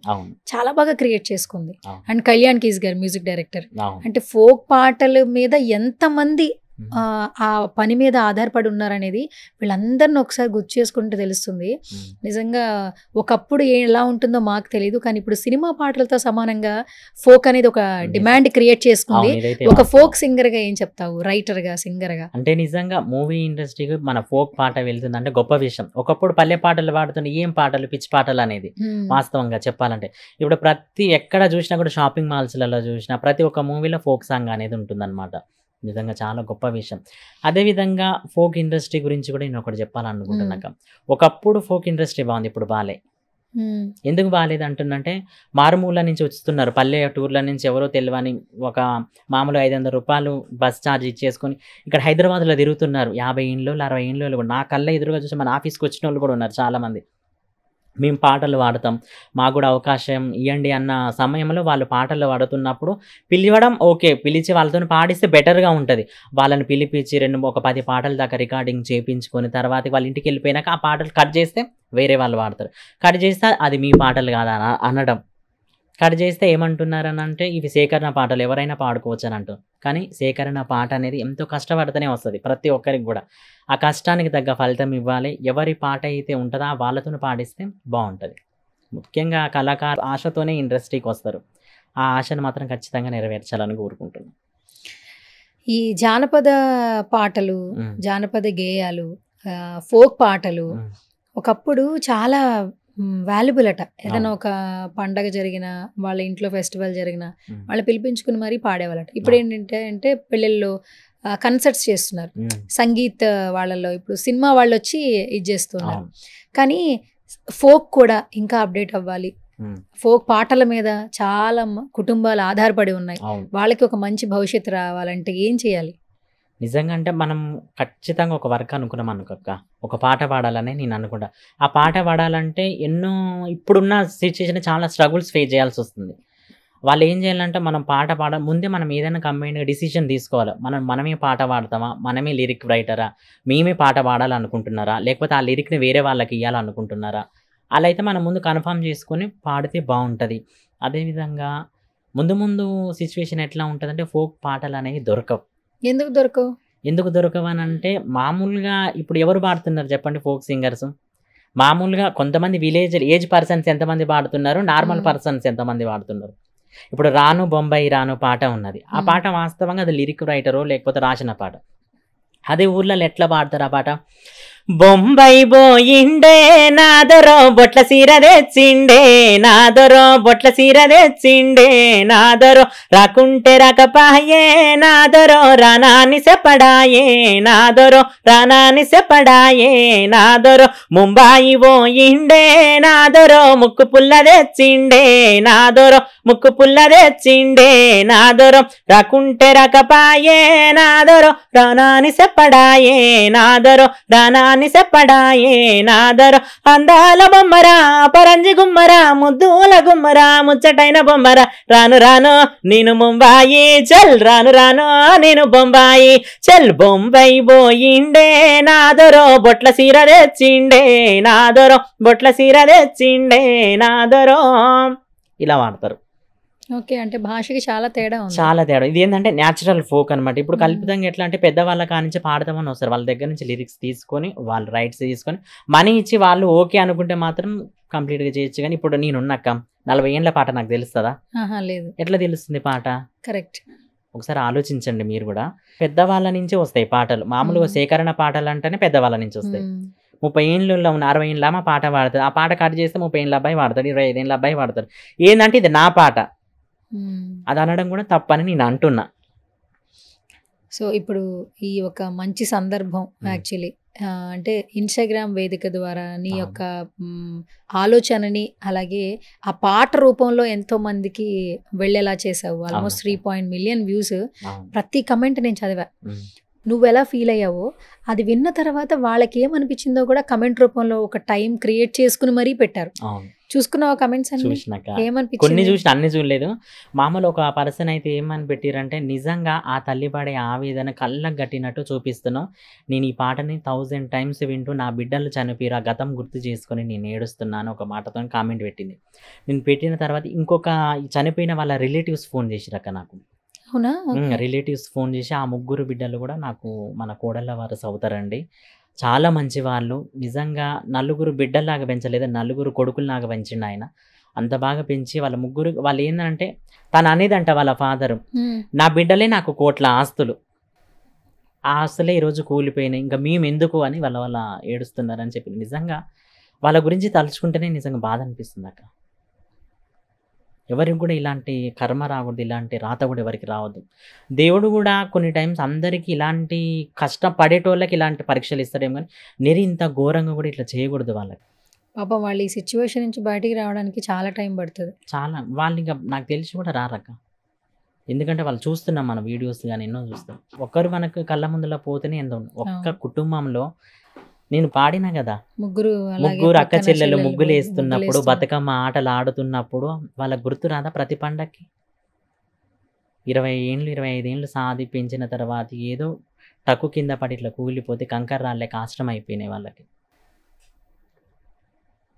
చాలా బాగా క్రియేట్ చేసుకుంది. అండ్ కళ్యాణ్ కీస్ గారు మ్యూజిక్ డైరెక్టర్. అంటే ఫోక్ పాటల మీద ఎంత మంది ఆ పని మీద ఆధారపడి ఉన్నారనేది వీళ్ళందరిని ఒకసారి గుర్తు చేసుకుంటే తెలుస్తుంది. నిజంగా ఒకప్పుడు ఎలా ఉంటుందో మాకు తెలియదు, కానీ ఇప్పుడు సినిమా పాటలతో సమానంగా ఫోక్ అనేది ఒక డిమాండ్ క్రియేట్ చేసుకుంది. ఒక ఫోక్ సింగర్ గా ఏం చెప్తావు, రైటర్ గా, సింగర్ గా? అంటే నిజంగా మూవీ ఇండస్ట్రీకి మన ఫోక్ పాట వెళ్తుంది అంటే గొప్ప విషయం. ఒకప్పుడు పల్లె పాటలు పాడుతున్న ఏం పాటలు, పిచ్చి పాటలు అనేది వాస్తవంగా చెప్పాలంటే. ఇప్పుడు ప్రతి ఎక్కడ చూసినా కూడా షాపింగ్ మాల్స్లలో చూసినా ప్రతి ఒక్క మూవీలో ఫోక్ సాంగ్ అనేది ఉంటుందన్నమాట. నిజంగా చాలా గొప్ప విషయం. అదేవిధంగా ఫోక్ ఇండస్ట్రీ గురించి కూడా నేను ఒకటి చెప్పాలనుకుంటున్నాక, ఒకప్పుడు ఫోక్ ఇండస్ట్రీ బాగుంది, ఇప్పుడు బాలే. ఎందుకు బాలేదు అంటున్నంటే, మారుమూల నుంచి వస్తున్నారు. పల్లెటూర్ల నుంచి ఎవరో తెలవని ఒక మామూలుగా 500 రూపాయలు బస్ ఛార్జ్ ఇచ్చేసుకొని ఇక్కడ హైదరాబాద్‌లో తిరుగుతున్నారు. 50 ఏండ్లోళ్ళు, 60 ఏండ్లోళ్ళు కూడా. నా కళ్ళ ఎదురుగా చూసి మన ఆఫీస్‌కి వచ్చినోళ్ళు కూడా ఉన్నారు చాలామంది. మేము పాటలు పాడతాం. మాకు కూడా అవకాశం ఇయ్యండి అన్న సమయంలో వాళ్ళు పాటలు పాడుతున్నప్పుడు పిలవడం ఓకే. పిలిచి వాళ్ళతోని పాడిస్తే బెటర్‌గా ఉంటది. వాళ్ళని పిలిపించి ఒక 10 పాటల దాకా రికార్డింగ్ చేపించుకొని తర్వాత వాళ్ళ ఇంటికెళ్ళిపోయినాక ఆ పాటలు కట్ చేస్తే వేరే వాళ్ళు పాడతారు. కట్ చేస్తే అది మీ పాటలు కాదా అనడం. కట్ చేస్తే ఏమంటున్నారనంటే ఇవి సేకరణ పాటలు ఎవరైనా పాడుకోవచ్చు అని అంటారు. కానీ సేకరణ పాట అనేది ఎంతో కష్టపడితేనే వస్తది ప్రతి ఒక్కరికి కూడా. ఆ కష్టానికి తగ్గ ఫలితం ఇవ్వాలి. ఎవరి పాట అయితే ఉంటదో వాళ్ళతోని పాడిస్తే బావుంటది. ముఖ్యంగా కళాకారు ఆశతోనే ఇండస్ట్రీకి వస్తారు. ఆ ఆశను మాత్రం ఖచ్చితంగా నెరవేర్చాలని కోరుకుంటున్నాను. ఈ జానపద పాటలు, జానపద గేయాలు, ఫోక్ పాటలు ఒకప్పుడు చాలా వాల్యుబుల్ అట. ఏదైనా ఒక పండగ జరిగినా, వాళ్ళ ఇంట్లో ఫెస్టివల్ జరిగినా వాళ్ళు పిలిపించుకుని మరీ పాడేవాళ్ళట. ఇప్పుడు ఏంటంటే అంటే పెళ్ళిళ్ళలో కన్సర్ట్స్ చేస్తున్నారు. సంగీత్ వాళ్ళలో ఇప్పుడు సినిమా వాళ్ళు వచ్చి ఇది చేస్తున్నారు. కానీ ఫోక్ కూడా ఇంకా అప్డేట్ అవ్వాలి. ఫోక్ పాటల మీద చాలా కుటుంబాలు ఆధారపడి ఉన్నాయి. వాళ్ళకి ఒక మంచి భవిష్యత్తు రావాలంటే ఏం చేయాలి? నిజంగా అంటే మనం ఖచ్చితంగా ఒక వర్క్ అనుకున్నాం అనుకోక్క. ఒక పాట పాడాలని నేను అనుకుంటా. ఆ పాట పాడాలంటే ఎన్నో ఇప్పుడున్న సిచ్యుయేషన్ చాలా స్ట్రగుల్స్ ఫేస్ చేయాల్సి వస్తుంది. వాళ్ళు ఏం చేయాలంటే మనం పాట ముందే మనం ఏదైనా కంబైన్డ్‌గా డిసిషన్ తీసుకోవాలి. మనమే పాట పాడతామా? మనమే లిరిక్ రైటరా? మేమే పాట పాడాలనుకుంటున్నారా? లేకపోతే ఆ లిరిక్‌ని వేరే వాళ్ళకి ఇయ్యాలనుకుంటున్నారా? అలా అయితే మనం ముందు కన్ఫర్మ్ చేసుకొని పాడితే బావుంటది. అదేవిధంగా ముందు సిచ్యువేషన్ ఎట్లా ఉంటదంటే ఫోక్ పాటలనేవి దొరకవు. ఎందుకు దొరకవనంటే మామూలుగా ఇప్పుడు ఎవరు పాడుతున్నారు చెప్పండి ఫోక్ సింగర్స్? మామూలుగా కొంతమంది ఏజ్ పర్సన్స్ ఎంతమంది పాడుతున్నారు? నార్మల్ పర్సన్స్ ఎంతమంది పాడుతున్నారు? ఇప్పుడు 'రాను బొంబాయి రాను' పాట ఉన్నది. ఆ పాట వాస్తవంగా అది లిరిక్ రైటరో లేకపోతే రాసిన పాట. అదే ఊర్లలో ఎట్లా పాడతారు ఆ పాట? బొంబాయి బోయిండే నాదరో బొట్ల సీర తెచ్చిండే, నాదరో బొట్ల సీర తెచ్చిండే, నాదరో రాకుంటే రాకపాయే, నాదరో రానాని సెపడాయే, నాదరో రానాని సెపడాయే, నాదరో ముంబాయి పోయిండే, నాదరో ముక్కు పుల్ల తెచ్చిండే, నాదరో ముక్కు పుల్ల తెచ్చిండే, నాదరో రాకుంటే రాకపాయే, నాదరో రానాని సెపడాయే, నాదరో రానాని సెపడాయే, నాదరో అందాల బొమ్మరా పరంజి గుమ్మరా ముద్దుల గుమ్మరా ముచ్చటైన బొమ్మరా, రాను రాను నేను ముంబాయి చల్, రాను రాను నేను బొంబాయి చల్, బొంబాయి పోయిండే నాదరో బొట్ల సీర తెచ్చిండే, నాదరో బొట్ల సీర తెచ్చిండే, నాదరో. ఇలా వాడతారు. ఓకే. అంటే భాషకి చాలా తేడా ఉంది. చాలా తేడా. ఇది ఏంటంటే న్యాచురల్ ఫోక్ అనమాట. ఇప్పుడు కల్పితంగా ఎట్లా అంటే పెద్దవాళ్ళ కానించి పాడదామని వస్తారు. వాళ్ళ దగ్గర నుంచి లిరిక్స్ తీసుకొని వాళ్ళు రైట్స్ తీసుకొని మనీ ఇచ్చి వాళ్ళు ఓకే అనుకుంటే మాత్రం కంప్లీట్‌గా చేయొచ్చు. కానీ ఇప్పుడు నేనున్నాక 40 ఏండ్ల పాట నాకు తెలుస్తదా? లేదు. ఎట్లా తెలుస్తుంది పాట? కరెక్ట్. ఒకసారి ఆలోచించండి మీరు కూడా. పెద్దవాళ్ళ నుంచే వస్తాయి పాటలు. మామూలుగా సేకరణ పాటలు అంటేనే పెద్దవాళ్ళ నుంచి వస్తాయి. 30 ఏండ్లలో ఉన్న 60 ఏండ్ల ఆమె పాట పాడుతుంది. ఆ పాట కట్ చేస్తే 30 ఏండ్ల అబ్బాయి పాడతాడు, 25 ఏండ్ల అబ్బాయి పాడతాడు. ఏందంటే ఇది నా పాట, అది అనడం కూడా తప్పని నేను అంటున్నా. సో ఇప్పుడు ఈ ఒక మంచి సందర్భం యాక్చువల్లీ అంటే ఇన్‌స్టాగ్రామ్ వేదిక ద్వారా నీ యొక్క ఆలోచనని అలాగే ఆ పాట రూపంలో ఎంతో మందికి వెళ్ళేలా చేసావు. Almost 3 million views. ప్రతి కమెంట్ నేను చదివా. నువ్వెలా ఫీల్ అయ్యావో అది విన్న తర్వాత వాళ్ళకి ఏమనిపించిందో కూడా కమెంట్ రూపంలో ఒక టైం క్రియేట్ చేసుకుని మరీ పెట్టారు. చూసుకున్నావా కమెంట్స్ అన్ని? చూసినాక ఏమనిపించింది? కొన్ని చూసిన, అన్ని చూడలేదు. మామూలు ఒక పర్సన్ అయితే ఏమని పెట్టిరంటే నిజంగా ఆ తల్లి పడే ఆవేదన కళ్ళకు గట్టినట్టు చూపిస్తున్నావు. నేను ఈ పాటని 1000 టైమ్స్ వింటూ నా బిడ్డలు చనిపోయారు, ఆ గతం గుర్తు చేసుకొని నేను ఏడుస్తున్నాను ఒక మాటతో కామెంట్ పెట్టింది. నేను పెట్టిన తర్వాత ఇంకొక చనిపోయిన వాళ్ళ రిలేటివ్స్ ఫోన్ చేసిరక్క నాకు. అవునా? రిలేటివ్స్ ఫోన్ చేసి ఆ 3 బిడ్డలు కూడా నాకు మన కోడళ్ళ వారసు అవుతారండి. చాలా మంచి వాళ్ళు. నిజంగా 4 బిడ్డల్లాగా పెంచలేదు, 4 కొడుకుల్లాగా పెంచిండు ఆయన. అంత బాగా పెంచి వాళ్ళ 3 వాళ్ళు ఏంటంటే తను అనేదంట వాళ్ళ ఫాదరు, నా బిడ్డలే నాకు కోట్ల ఆస్తులు, ఆ ఆస్తులే ఈరోజు కూలిపోయినాయి, ఇంకా మేము ఎందుకు అని వాళ్ళ ఏడుస్తున్నారని చెప్పి. నిజంగా వాళ్ళ గురించి తలుచుకుంటేనే నిజంగా బాధ అనిపిస్తుంది అక్క. ఎవరికి కూడా ఇలాంటి కర్మ రాకూడదు, ఇలాంటి రాత కూడా ఎవరికి రావద్దు. దేవుడు కూడా కొన్ని టైమ్స్ అందరికీ ఇలాంటి కష్టపడేటోళ్ళకి ఇలాంటి పరీక్షలు ఇస్తాడేమో కానీ ఇంత ఘోరంగా కూడా ఇట్లా చేయకూడదు వాళ్ళకి. పాపం వాళ్ళు ఈ సిచ్యువేషన్ నుంచి బయటికి రావడానికి చాలా టైం పడుతుంది. చాలా వాళ్ళు ఇంకా నాకు తెలిసి కూడా రారక్క. ఎందుకంటే వాళ్ళు చూస్తున్నాం మన వీడియోస్ కానీ ఎన్నో చూస్తాం. ఒక్కరు మనకు కళ్ళ ముందులో పోతేనే ఎంత ఒక్క కుటుంబంలో నేను పాడినా కదా, ముగ్గురు ముగ్గురు అక్క చెల్లెలు ముగ్గులు వేస్తున్నప్పుడు బతుకమ్మ ఆటలు ఆడుతున్నప్పుడు వాళ్ళకి గుర్తు రాదా ప్రతి పండక్కి? 20 ఏళ్ళు 25 ఏళ్ళు సాధి పెంచిన తర్వాత ఏదో టక్కు కింద పడి ఇట్లా కూలిపోతే కంకర రాళ్ళే కష్టం అయిపోయినాయి వాళ్ళకి.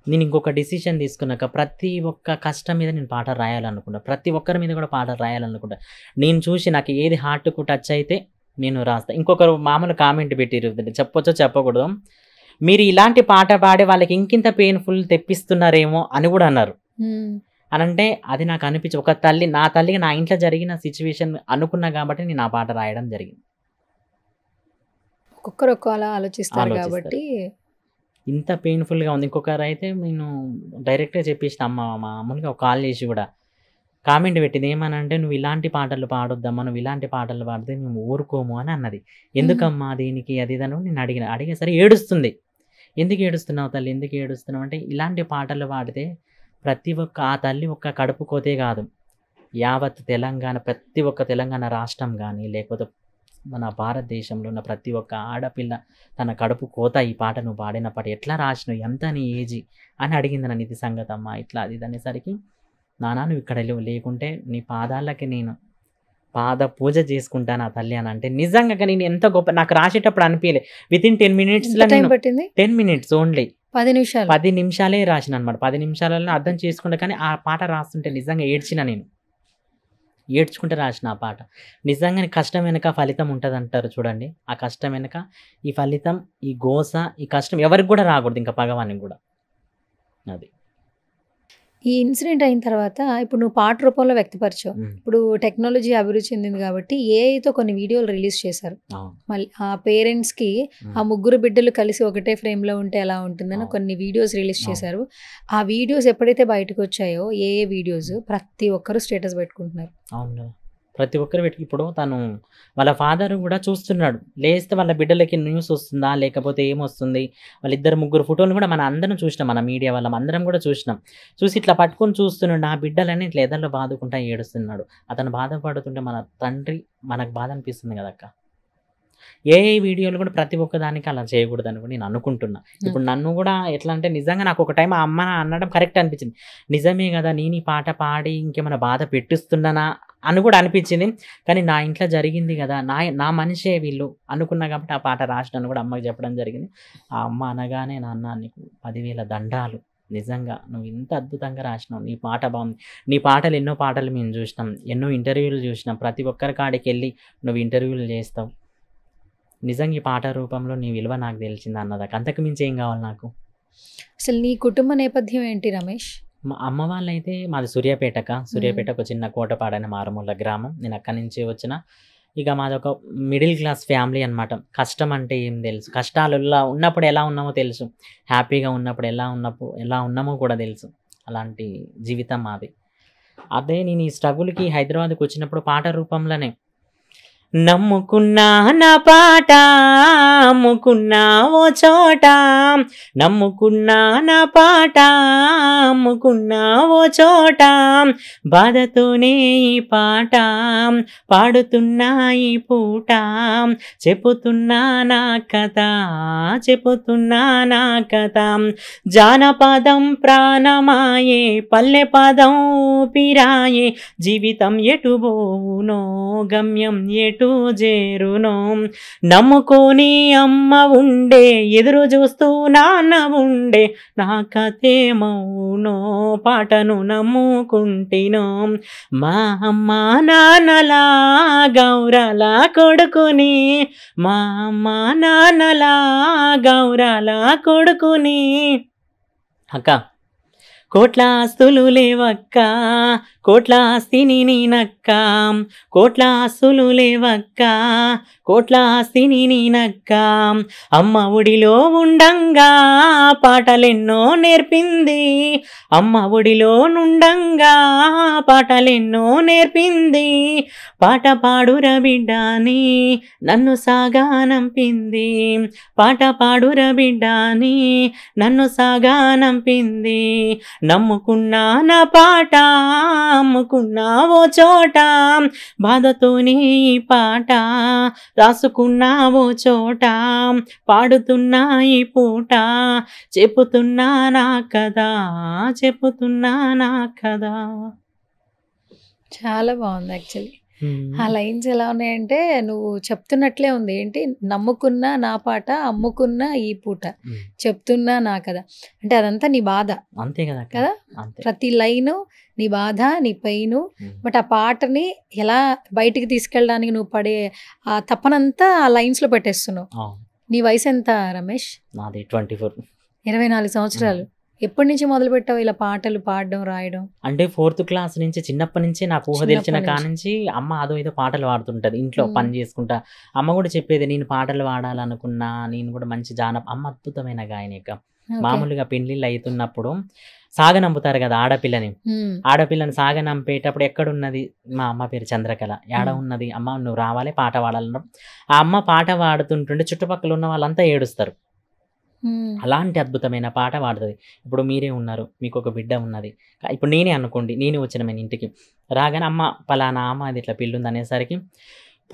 నేను ఇంకొక డిసిషన్ తీసుకున్నాక ప్రతి ఒక్క కష్టం మీద నేను పాట రాయాలనుకుంటా, ప్రతి ఒక్కరి మీద కూడా పాట రాయాలనుకుంటా. నేను చూసి నాకు ఏది హార్ట్కు టచ్ అయితే నేను రాస్తా. ఇంకొకరు మామూలు కామెంట్ పెట్టిరు, చెప్పొచ్చో చెప్పకూడదు, మీరు ఇలాంటి పాట పాడే వాళ్ళకి ఇంకింత పెయిన్ఫుల్ తెప్పిస్తున్నారేమో అని కూడా అన్నారు. అని అంటే అది నాకు అనిపించి ఒక తల్లి నా తల్లికి నా ఇంట్లో జరిగిన సిచ్యువేషన్ అనుకున్నా కాబట్టి నేను ఆ పాట రాయడం జరిగింది. ఒక్కొక్కరు ఒక్కలా ఆలోచిస్తారు కాబట్టి ఇంత పెయిన్ఫుల్గా ఉంది. ఇంకొకరు అయితే నేను డైరెక్ట్గా చెప్పేసిన అమ్మ మామూలుగా ఒక కాల్ చేసి కూడా కామెంట్ పెట్టింది, ఏమనంటే నువ్వు ఇలాంటి పాటలు పాడొద్దమ్మా, నువ్వు ఇలాంటి పాటలు పాడితే మేము ఊరుకోము అని అన్నది. ఎందుకమ్మా దీనికి అది ఇదని నేను అడిగేసరి ఏడుస్తుంది. ఎందుకు ఏడుస్తున్నావు తల్లి, ఎందుకు ఏడుస్తున్నావు అంటే ఇలాంటి పాటలు పాడితే ప్రతి ఒక్క ఆ తల్లి ఒక్క కడుపు కోతే కాదు, యావత్ తెలంగాణ ప్రతి ఒక్క తెలంగాణ రాష్ట్రం కానీ లేకపోతే మన భారతదేశంలో ఉన్న ప్రతి ఒక్క ఆడపిల్ల తన కడుపు కోత ఈ పాట నువ్వు పాడినప్పటి ఎట్లా రాసినావు, ఎంత నీ ఏజీ అని అడిగింది నన్ను. ఇది సంగతమ్మా ఇట్లా అది అనేసరికి, నానా నువ్వు ఇక్కడ లేకుంటే నీ పాదాలకి నేను పాద పూజ చేసుకుంటాను ఆ తల్లి అని అంటే నిజంగా నేను ఎంత గొప్ప నాకు రాసేటప్పుడు అనిపించలే. వితిన్ 10 మినిట్స్లో 10 మినిట్స్ ఓన్లీ 10 నిమిషాలే రాసిన అనమాట. 10 నిమిషాలలో అర్థం చేసుకుంటా. కానీ ఆ పాట రాస్తుంటే నిజంగా ఏడ్చిన, నేను ఏడ్చుకుంటే రాసిన ఆ పాట. నిజంగా కష్టం వెనక ఫలితం ఉంటుంది అంటారు చూడండి, ఆ కష్టం వెనక ఈ ఫలితం, ఈ గోస, ఈ కష్టం ఎవరికి కూడా రాకూడదు, ఇంకా భగవానికి కూడా. అది ఈ ఇన్సిడెంట్ అయిన తర్వాత ఇప్పుడు నువ్వు పాట రూపంలో వ్యక్తపరిచావు. ఇప్పుడు టెక్నాలజీ అభివృద్ధి చెందింది కాబట్టి ఏఐతో కొన్ని వీడియోలు రిలీజ్ చేశారు. మళ్ళీ ఆ పేరెంట్స్కి ఆ ముగ్గురు బిడ్డలు కలిసి ఒకటే ఫ్రేమ్లో ఉంటే ఎలా ఉంటుందని కొన్ని వీడియోస్ రిలీజ్ చేశారు. ఆ వీడియోస్ ఎప్పుడైతే బయటకు వచ్చాయో ఏ వీడియోస్ ప్రతి ఒక్కరు స్టేటస్ పెట్టుకుంటున్నారు. అవును, ప్రతి ఒక్కరు పెట్టి ఇప్పుడు తను వాళ్ళ ఫాదర్ కూడా చూస్తున్నాడు. లేస్తే వాళ్ళ బిడ్డలకి న్యూస్ వస్తుందా లేకపోతే ఏమొస్తుంది, వాళ్ళిద్దరు ముగ్గురు ఫోటోలు కూడా మన అందరం చూసినాం, మన మీడియా వాళ్ళం అందరం కూడా చూసినాం. చూసి ఇట్లా పట్టుకొని చూస్తున్నాడు, నా బిడ్డలని ఇట్లా ఎదల్లో బాదుకుంటా ఏడుస్తున్నాడు. అతను బాధపడుతుంటే మన తండ్రి మనకు బాధ అనిపిస్తుంది కదక్క. ఏ వీడియోలు కూడా ప్రతి ఒక్క దానికి అలా చేయకూడదని కూడా నేను అనుకుంటున్నా. ఇప్పుడు నన్ను కూడా ఎట్లా అంటే నిజంగా నాకు ఒక టైం అమ్మ అనడం కరెక్ట్ అనిపించింది. నిజమే కదా, నేను ఈ పాట పాడి ఇంకేమైనా బాధ పెట్టిస్తున్నానా అని కూడా అనిపించింది. కానీ నా ఇంట్లో జరిగింది కదా, నా మనిషే వీళ్ళు అనుకున్నా కాబట్టి ఆ పాట రాసినాను కూడా అమ్మకి చెప్పడం జరిగింది. ఆ అమ్మ అనగానే నాన్న నీకు 10,000 దండాలు, నిజంగా నువ్వు ఇంత అద్భుతంగా రాసినావు, నీ పాట బాగుంది. నీ పాటలు ఎన్నో పాటలు మేము చూసినాం, ఎన్నో ఇంటర్వ్యూలు చూసినాం, ప్రతి ఒక్కరి కాడికి వెళ్ళి నువ్వు ఇంటర్వ్యూలు చేస్తావు. నిజంగా ఈ పాట రూపంలో నీ విలువ నాకు తెలిసింది అన్నదాకా, అంతకు మించి ఏం కావాలి నాకు. అసలు నీ కుటుంబ నేపథ్యం ఏంటి రమేష్? మా అమ్మ వాళ్ళైతే మాది సూర్యాపేటకు ఒక చిన్న కోటపాడని మారుమూల గ్రామం. నేను అక్కడి నుంచి వచ్చిన. ఇక మాదొక మిడిల్ క్లాస్ ఫ్యామిలీ అనమాట. కష్టం అంటే ఏం తెలుసు, కష్టాలలో ఉన్నప్పుడు ఎలా ఉన్నామో తెలుసు, హ్యాపీగా ఉన్నప్పుడు ఎలా ఉన్నామో కూడా తెలుసు. అలాంటి జీవితం మాది. అదే నేను ఈ స్ట్రగుల్కి హైదరాబాద్కి వచ్చినప్పుడు పాట రూపంలోనే నమ్ముకున్నా నా పాట అమ్ముకున్నా ఓ చోట, నమ్ముకున్నా నా పాట అమ్ముకున్నా ఓ చోట, బాధతోనే ఈ పాట పాడుతున్నా ఈ పూట, చెప్పుతున్నా నా కథ చెప్పుతున్నా నా కథ, జానపదం ప్రాణమాయే పల్లె పదం ఊపిరాయే, జీవితం ఎటు పోవునో గమ్యం ఎటు చేరునో, నమ్ముకొని అమ్మ ఉండే ఎదురు చూస్తూ నాన్న ఉండే, నా కథేమౌనో పాటను నమ్ముకుంటినో, మా అమ్మ నాన్నలా గౌరల కొడుకుని, మా అమ్మ నాన్నలా గౌరల కొడుకుని. అక్క కోట్ల ఆస్తులు లేవక్క, కోట్ల ఆస్తిని నేనక్క, కోట్ల ఆస్తులు లేవక్క, కోట్ల ఆస్తిని నేనక్క. అమ్మ ఒడిలో ఉండంగా పాటలెన్నో నేర్పింది, అమ్మ ఒడిలో నుండంగా పాటలెన్నో నేర్పింది. పాట పాడురా బిడ్డాని నన్ను సాగానంపింది, పాట పాడురా బిడ్డాని నన్ను సాగానంపింది. నమ్ముకున్నా నా పాట అమ్ముకున్నా ఓ చోట, బాధతోనే ఈ పాట రాసుకున్నా ఓ చోట. పాడుతున్నా ఈ పూట చెప్పుతున్నా నా కదా, చెప్పుతున్నా నా కదా. చాలా బాగుంది యాక్చువల్లీ. ఆ లైన్స్ ఎలా ఉన్నాయంటే నువ్వు చెప్తున్నట్లే ఉంది. ఏంటి, నమ్ముకున్నా నా పాట అమ్ముకున్నా ఈ పూట చెప్తున్నా నా కదా. అంటే అదంతా నీ బాధ అంతే కదా కదా, అంతే. ప్రతి లైను నీ బాధ నీ పెయిన్. బట్ ఆ పాటని ఎలా బయటికి తీసుకెళ్ళడానికి నువ్వు పడే ఆ తపనంతా ఆ లైన్స్ లో పెట్టేస్తున్నావు. నీ వయసు ఎంత రమేష్? నాది 24. 24 సంవత్సరాలు. ఎప్పటి నుంచి మొదలు పెట్టావు ఇలా పాటలు పాడడం రాయడం? అంటే 4th క్లాస్ నుంచి, చిన్నప్పటి నుంచి నాకు ఊహ తెలిసిన కానుంచి అమ్మ అదో ఏదో పాటలు పాడుతుంటది ఇంట్లో పని చేసుకుంటా. అమ్మ కూడా చెప్పేది, నేను పాటలు పాడాలనుకున్నా, నేను కూడా మంచి అమ్మ అద్భుతమైన గాయనిక. మామూలుగా పెళ్లిళ్ళు అవుతున్నప్పుడు సాగనంపుతారు కదా ఆడపిల్లని, ఆడపిల్లని సాగనంపేటప్పుడు ఎక్కడున్నది, మా అమ్మ పేరు చంద్రకళ, ఏడ ఉన్నది అమ్మ నువ్వు రావాలి పాట పాడాలన్న. ఆ అమ్మ పాట పాడుతుంటుంటే చుట్టుపక్కల ఉన్న వాళ్ళంతా ఏడుస్తారు. అలాంటి అద్భుతమైన పాట పాడుతుంది. ఇప్పుడు మీరే ఉన్నారు, మీకు ఒక బిడ్డ ఉన్నది. ఇప్పుడు నేనే అనుకోండి, నేనే వచ్చిన మన ఇంటికి రాగానే అమ్మ పలానా అమ్మ అది ఇట్లా పిల్లుంది అనేసరికి,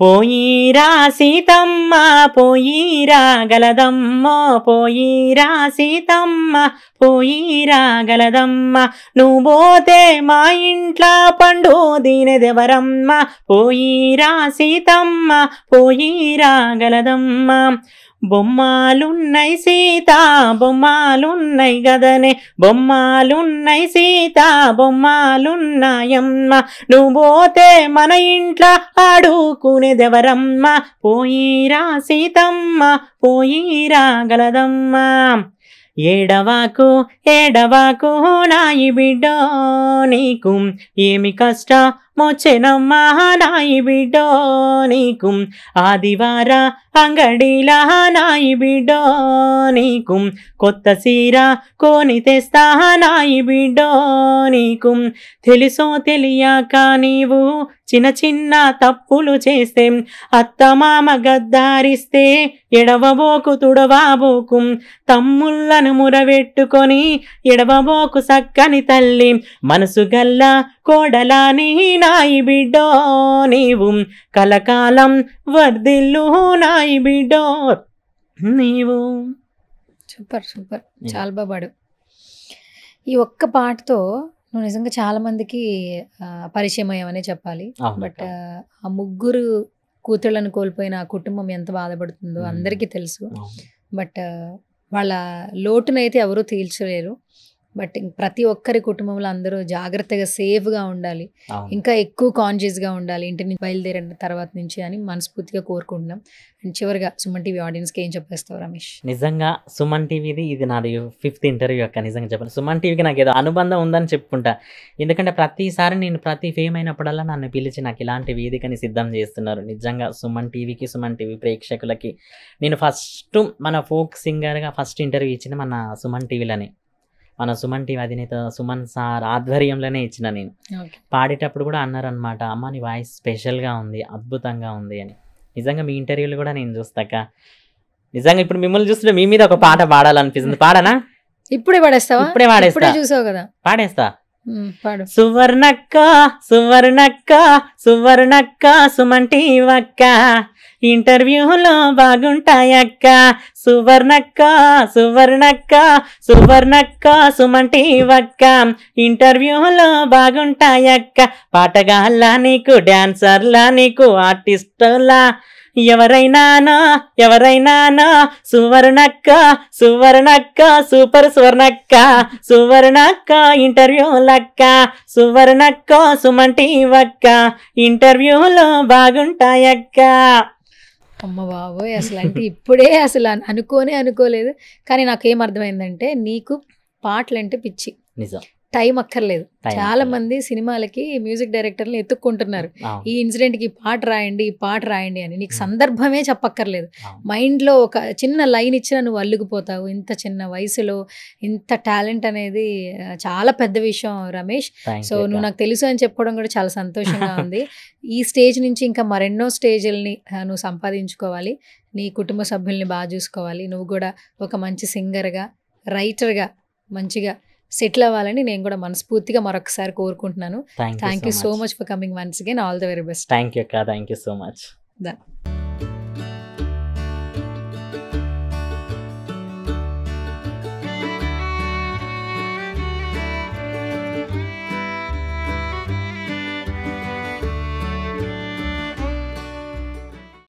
పోయిరా సీతమ్మ పోయిరా గలదమ్మ, పోయిరా సీతమ్మ పోయిరా గలదమ్మ, నువ్వు పోతే మా ఇంట్లో పండు దీనెదెవరమ్మ, పోయిరా సీతమ్మ పోయిరా గలదమ్మ. బొమ్మాలున్నై సీత బొమ్మాలున్నై గదనే, బొమ్మాలున్నై సీత బొమ్మాలున్నాయమ్మ, నువ్వు పోతే మన ఇంట్లో ఆడుకునేదెవరమ్మ, పోయిరా సీతమ్మ పోయిరా గలదమ్మ. ఏడవాకు ఏడవాకు నాయి బిడ్డో, నీకు ఏమి కష్టమొచ్చెనమ్మా నాయి బిడ్డో, నీకు ఆదివార అంగడిలా నాయి బిడ్డో, నీకు కొత్త సీర కొని తెస్తా నాయి బిడ్డో, నీకు తెలుసో తెలియక నీవు చిన్న చిన్న తప్పులు చేస్తే, అత్తమామ గద్దారిస్తే ఎడవబోకు తుడవబోకు, తమ్ముళ్ళను మురబెట్టుకొని ఎడవబోకు సక్కని తల్లి, మనసు గల్ల కోడలాని నాయి బిడ్డో, నీవు కలకాలం వర్ధిల్లు నాయి బిడ్డో నీవు. సూపర్ సూపర్, చాలా బాగా పాడు. ఈ ఒక్క పాటతో నువ్వు నిజంగా చాలా మందికి పరిచయం అయ్యావనే చెప్పాలి. బట్ ఆ ముగ్గురు కూతుళ్ళను కోల్పోయిన ఆ కుటుంబం ఎంత బాధపడుతుందో అందరికీ తెలుసు. బట్ వాళ్ళ లోటునైతే ఎవరూ తీర్చలేరు. బట్ ప్రతి ఒక్కరి కుటుంబంలో అందరూ జాగ్రత్తగా సేఫ్గా ఉండాలి, ఇంకా ఎక్కువ కాన్షియస్గా ఉండాలి ఇంటి నుంచి బయలుదేరిన తర్వాత నుంచి అని మనస్ఫూర్తిగా కోరుకుంటున్నాం. అండ్ చివరిగా సుమన్ టీవీ ఆడియన్స్కి ఏం చెప్పేస్తావు రమేష్? నిజంగా సుమన్ టీవీది ఇది నాది 5th ఇంటర్వ్యూ అక్క. నిజంగా చెప్పాలి, సుమన్ టీవీకి నాకు ఏదో అనుబంధం ఉందని చెప్పుకుంటా. ఎందుకంటే ప్రతిసారి నేను ప్రతి ఫేమ్ అయినప్పుడల్లా నన్ను పిలిచి నాకు ఇలాంటి వేదికని సిద్ధం చేస్తున్నారు. నిజంగా సుమన్ టీవీకి, సుమన్ టీవీ ప్రేక్షకులకి నేను ఫస్ట్ మన ఫోక్ సింగర్గా ఫస్ట్ ఇంటర్వ్యూ ఇచ్చింది మన సుమన్ టీవీలోనే. మన సుమన్ టీవీ అధినేత సుమన్ సార్ ఆధ్వర్యంలోనే ఇచ్చిన నేను. పాడేటప్పుడు కూడా అన్నారనమాట, అమ్మ నీ వాయిస్ స్పెషల్గా ఉంది, అద్భుతంగా ఉంది అని. నిజంగా మీ ఇంటర్వ్యూలు కూడా నేను చూస్తాక నిజంగా ఇప్పుడు మిమ్మల్ని చూస్తుంటే మీ మీద ఒక పాట పాడాలనిపిస్తుంది. పాడనా? ఇప్పుడే పాడేస్తావా? ఇప్పుడే పాడేస్తా. చూసావు కదా, పాడేస్తా. పాడు. సువర్ణక్క సువర్ణక్క సువర్ణక్క సుమన్ టీవక్క, ఇంటర్వ్యూలో బాగుంటాయక్క, సువర్ణక్క సువర్ణక్క సువర్ణక్క సుమన్ టీవక్క, ఇంటర్వ్యూలో బాగుంటాయక్క, పాటగాళ్ళ నీకు డాన్సర్లా నీకు ఆర్టిస్టులా ఎవరైనానా ఎవరైనానా, సువర్ణక్క సువర్ణక్క సూపర్ సువర్ణక్క సువర్ణక్క ఇంటర్వ్యూలక్క, సువర్ణక్క సుమన్ టీవక్క, ఇంటర్వ్యూలో బాగుంటాయక్క. అమ్మ బాబోయ్, అసలు అంటే ఇప్పుడే అసలు అనుకోలేదు. కానీ నాకేం అర్థమైందంటే నీకు పాటలు అంటే పిచ్చి. నిజం. టైం అక్కర్లేదు. Time చాలా అక్కర్లేదు. మంది సినిమాలకి మ్యూజిక్ డైరెక్టర్లు ఎత్తుక్కుంటున్నారు. అవును. ఈ ఇన్సిడెంట్ కి పాట రాయండి, ఈ పాట రాయండి అని. నీకు Hmm. సందర్భమే చెప్పక్కర్లేదు. అవును. మైండ్ లో ఒక చిన్న లైన్ ఇచ్చినా నువ్వు అల్లుకుపోతావు. ఇంత చిన్న వయసులో ఇంత టాలెంట్ అనేది చాలా పెద్ద విషయం రమేష్. Thank సో you నువ్వు అక్క. నాకు తెలుసు అని చెప్పుకోవడం కూడా చాలా సంతోషంగా ఉంది. ఈ స్టేజ్ నుంచి ఇంకా మరెన్నో స్టేజ్‌లని నువ్వు సంపాదించుకోవాలి. నీ కుటుంబ సభ్యుల్ని బాగా చూసుకోవాలి. నువ్వు కూడా ఒక మంచి సింగర్‌గా, రైటర్‌గా మంచిగా సెటిల్ అవ్వాలని నేను కూడా మనస్ఫూర్తిగా మరొకసారి కోరుకుంటున్నాను. Thank you thank so you so much. Much for coming once again. All the very best. Thank you అక్క. Thank you so much. Done.